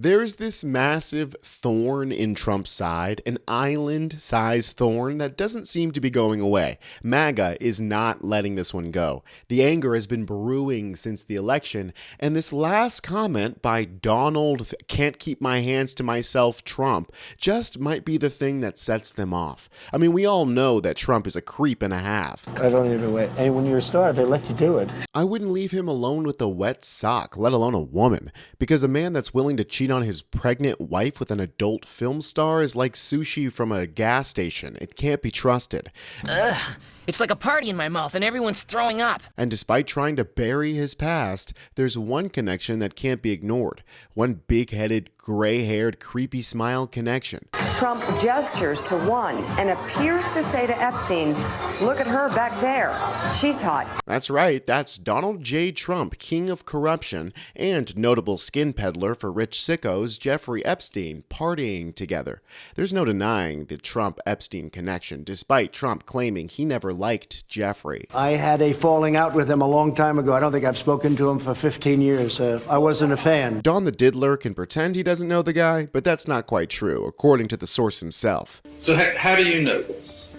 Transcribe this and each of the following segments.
There's this massive thorn in Trump's side, an island-sized thorn that doesn't seem to be going away. MAGA is not letting this one go. The anger has been brewing since the election, and this last comment by Donald can't keep my hands to myself Trump just might be the thing that sets them off. I mean, we all know that Trump is a creep and a half. I don't even wait. And when you're a star, they let you do it. I wouldn't leave him alone with a wet sock, let alone a woman, because a man that's willing to cheat on his pregnant wife with an adult film star is like sushi from a gas station. It can't be trusted. Ugh, it's like a party in my mouth and everyone's throwing up. And despite trying to bury his past, there's one connection that can't be ignored. One big-headed, gray-haired, creepy smile connection. Trump gestures to one and appears to say to Epstein, "Look at her back there. She's hot." That's right, that's Donald J. Trump, king of corruption, and notable skin peddler for rich sickos Jeffrey Epstein, partying together. There's no denying the Trump-Epstein connection, despite Trump claiming he never liked Jeffrey. I had a falling out with him a long time ago. I don't think I've spoken to him for 15 years. I wasn't a fan. Don the Diddler can pretend he doesn't know the guy, but that's not quite true, according to the source himself. So how do you know this?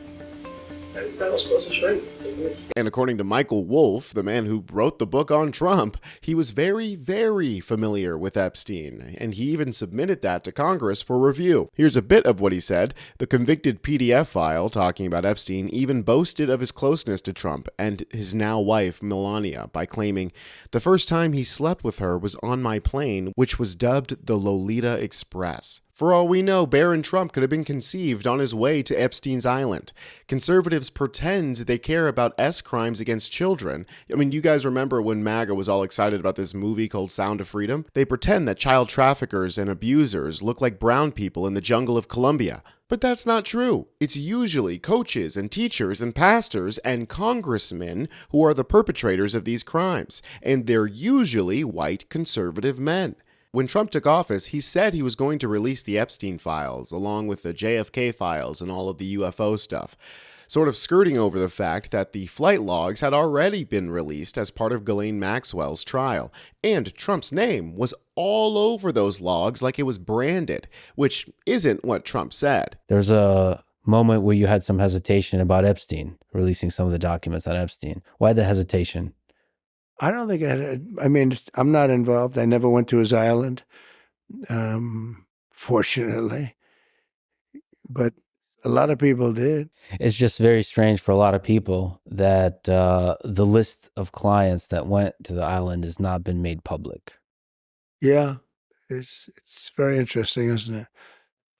And according to Michael Wolff, the man who wrote the book on Trump, he was very, very familiar with Epstein, and he even submitted that to Congress for review. Here's a bit of what he said. The convicted PDF file talking about Epstein even boasted of his closeness to Trump and his now wife, Melania, by claiming, "The first time he slept with her was on my plane, which was dubbed the Lolita Express." For all we know, Barron Trump could have been conceived on his way to Epstein's Island. Conservatives pretend they care about crimes against children. I mean, you guys remember when MAGA was all excited about this movie called Sound of Freedom? They pretend that child traffickers and abusers look like brown people in the jungle of Colombia. But that's not true. It's usually coaches and teachers and pastors and congressmen who are the perpetrators of these crimes. And they're usually white conservative men. When Trump took office, he said he was going to release the Epstein files, along with the JFK files and all of the UFO stuff, sort of skirting over the fact that the flight logs had already been released as part of Ghislaine Maxwell's trial, and Trump's name was all over those logs like it was branded, which isn't what Trump said. There's a moment where you had some hesitation about Epstein, releasing some of the documents on Epstein. Why the hesitation? I don't think I mean, I'm not involved. I never went to his island, fortunately. But a lot of people did. It's just very strange for a lot of people that the list of clients that went to the island has not been made public. Yeah, it's very interesting, isn't it?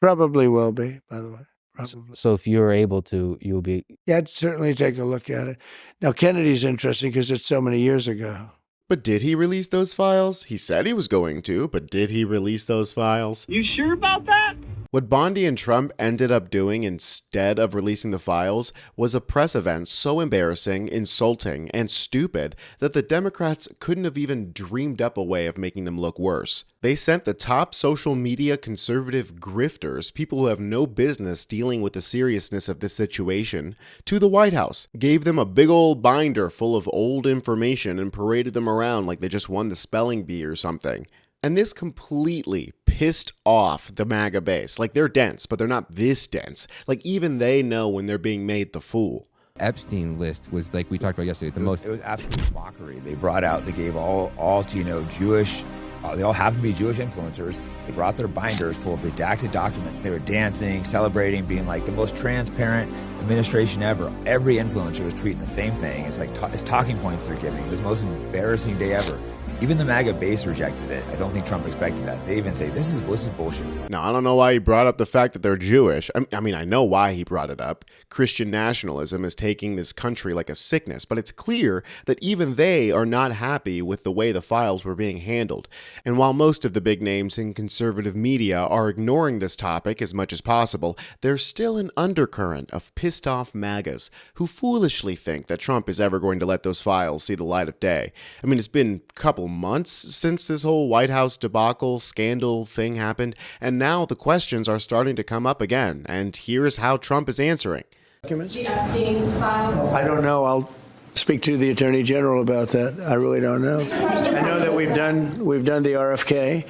Probably will be, by the way. Probably. So if you're able to, you'll be... Yeah, I'd certainly take a look at it. Now, Kennedy's interesting because it's so many years ago. But did he release those files? He said he was going to, but did he release those files? You sure about that? What Bondi and Trump ended up doing instead of releasing the files was a press event so embarrassing, insulting, and stupid that the Democrats couldn't have even dreamed up a way of making them look worse. They sent the top social media conservative grifters, people who have no business dealing with the seriousness of this situation, to the White House, gave them a big old binder full of old information and paraded them around like they just won the spelling bee or something. And this completely pissed off the MAGA base. Like, they're dense, but they're not this dense. Like, even they know when they're being made the fool. Epstein list was, like we talked about yesterday, It was absolute mockery. They gave all to, Jewish, they all happen to be Jewish influencers. They brought their binders full of redacted documents. They were dancing, celebrating, being like the most transparent administration ever. Every influencer was tweeting the same thing. It's like, it's talking points they're giving. It was the most embarrassing day ever. Even the MAGA base rejected it. I don't think Trump expected that. They even say, this is bullshit. Now, I don't know why he brought up the fact that they're Jewish. I mean, I know why he brought it up. Christian nationalism is taking this country like a sickness, but it's clear that even they are not happy with the way the files were being handled. And while most of the big names in conservative media are ignoring this topic as much as possible, there's still an undercurrent of pissed off MAGAs who foolishly think that Trump is ever going to let those files see the light of day. I mean, it's been a couple months since this whole White House debacle scandal thing happened, and now the questions are starting to come up again, and here's how Trump is answering. The Epstein files? I don't know. I'll speak to the Attorney General about that. I really don't know. I know that we've done the RFK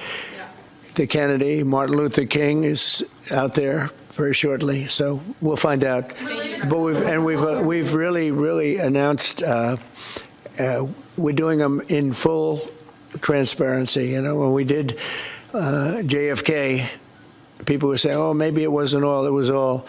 the Kennedy, Martin Luther King is out there very shortly, so we'll find out. But we've really announced we're doing them in full transparency. You know, when we did JFK, people were saying, "Oh, maybe it wasn't all; it was all."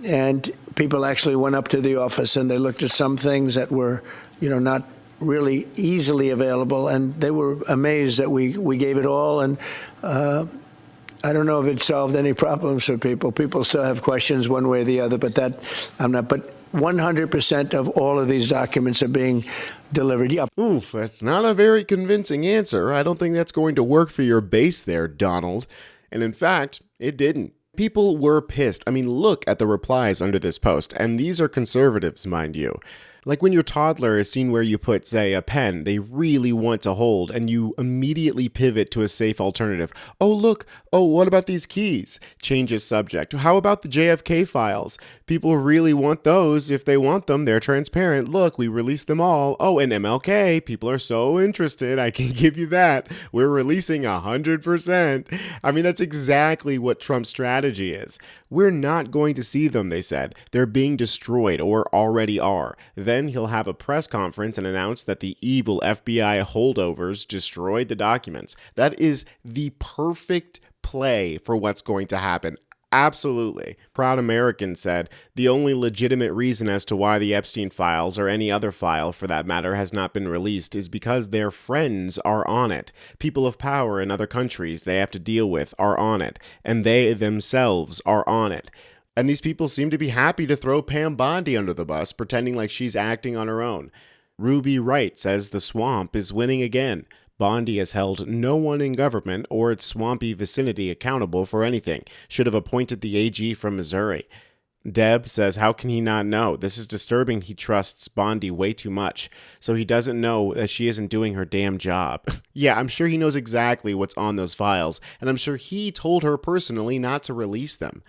And people actually went up to the office and they looked at some things that were, not really easily available, and they were amazed that we gave it all. And I don't know if it solved any problems for people. People still have questions one way or the other, but that I'm not. But 100% of all of these documents are being delivered. Yep. Oof, that's not a very convincing answer. I don't think that's going to work for your base there, Donald. And in fact, it didn't. People were pissed. I mean, look at the replies under this post, and these are conservatives, mind you. Like when your toddler is seen where you put, say, a pen they really want to hold, and you immediately pivot to a safe alternative. Oh, look. Oh, what about these keys? Changes subject. How about the JFK files? People really want those. If they want them, they're transparent. Look, we released them all. Oh, and MLK. People are so interested. I can give you that. We're releasing 100%. I mean, that's exactly what Trump's strategy is. We're not going to see them, they said. They're being destroyed or already are. Then he'll have a press conference and announce that the evil FBI holdovers destroyed the documents. That is the perfect play for what's going to happen. Absolutely. Proud American said, the only legitimate reason as to why the Epstein files, or any other file for that matter, has not been released is because their friends are on it. People of power in other countries they have to deal with are on it, and they themselves are on it. And these people seem to be happy to throw Pam Bondi under the bus, pretending like she's acting on her own. Ruby Wright says the swamp is winning again. Bondi has held no one in government or its swampy vicinity accountable for anything. Should have appointed the AG from Missouri. Deb says, how can he not know? This is disturbing. He trusts Bondi way too much. So he doesn't know that she isn't doing her damn job. Yeah, I'm sure he knows exactly what's on those files. And I'm sure he told her personally not to release them.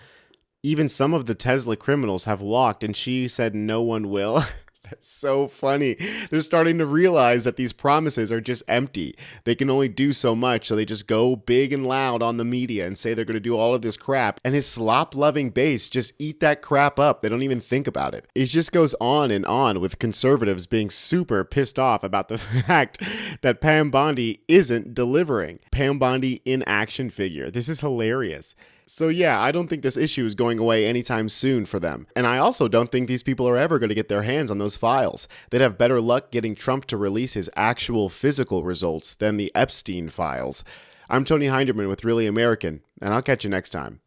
Even some of the Tesla criminals have walked and she said no one will. That's so funny. They're starting to realize that these promises are just empty. They can only do so much, so they just go big and loud on the media and say they're going to do all of this crap. And his slop-loving base just eat that crap up. They don't even think about it. It just goes on and on with conservatives being super pissed off about the fact that Pam Bondi isn't delivering. Pam Bondi in action figure. This is hilarious. So yeah, I don't think this issue is going away anytime soon for them. And I also don't think these people are ever going to get their hands on those files. They'd have better luck getting Trump to release his actual physical results than the Epstein files. I'm Tony Hinderman with Really American, and I'll catch you next time.